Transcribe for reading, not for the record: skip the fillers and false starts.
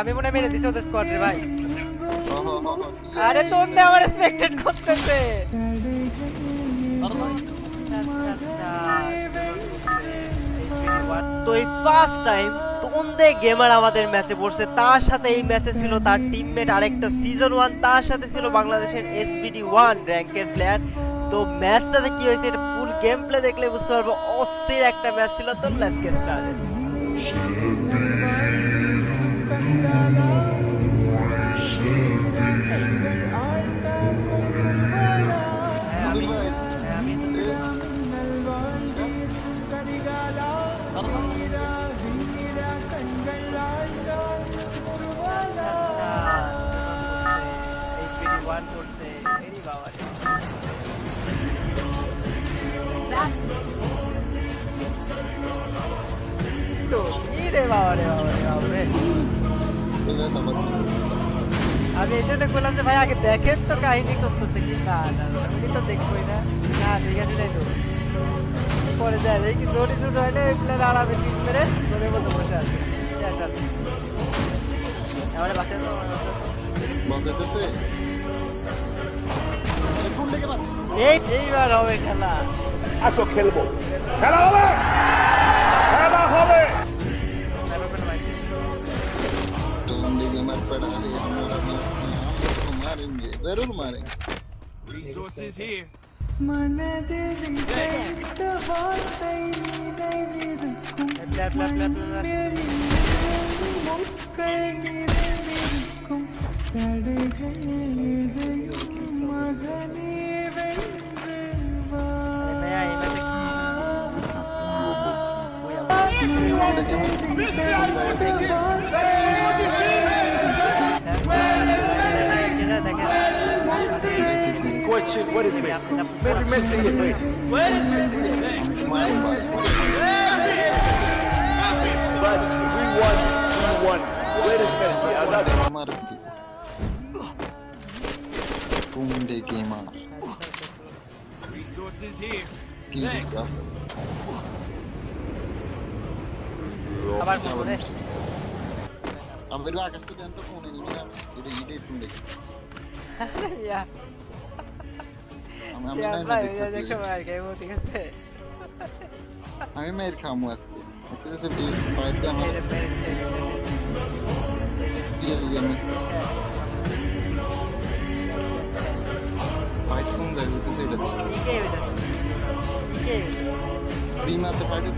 আমি মনে মেরে দিছি ওদের স্কোয়াড রে ভাই। আরে তোর না আমার এক্সপেক্টেড করতেছে। তো এই ফার্স্ট টাইম তোন্দে গেমার আমাদের ম্যাচে পড়ছে, তার সাথে এই ম্যাচে ছিল তার টিমমেট আরেকটা সিজন 1, তার সাথে ছিল বাংলাদেশের SBD 1 র‍্যাঙ্কের প্লেয়ার। তো ম্যাচটাতে কি হয়েছে এটা ফুল গেম প্লে দেখলে বুঝতে পারবো, অস্থির একটা ম্যাচ ছিল। তো লেটস গেট স্টার্টেড। আমি এই জন্য বললাম যে ভাই আগে দেখেন তো কাহিনী করতেছে কি। না না উনি তো দেখবোই না। না ঠিক আছে নাই তো পরে যায় এই কি জোরি জুট হয় না, এগুলো আরামে ঠিক করে জোরের মতো বসে আছে। এবারে বাসে এইবার হবে খেলা। আসো খেলবো, খেলা হবে, খেলা হবে। जरूर मारेंगे। Resources here. Question, what is Messi? Maybe Messi is Messi. Where is Messi? But we won. Where is Messi? Resources here. আবার বলবো রে। আমার আকাশ তো জানতো ফোনে নিবি না, এটা ইডে ফোন দেখি ইয়া ঠিক আছে। আমি মেয়ের খামু আজকে পাইতে আমার ফাইট কোন জায়গায় হইতেছে এটা প্রিমাতে ফাইট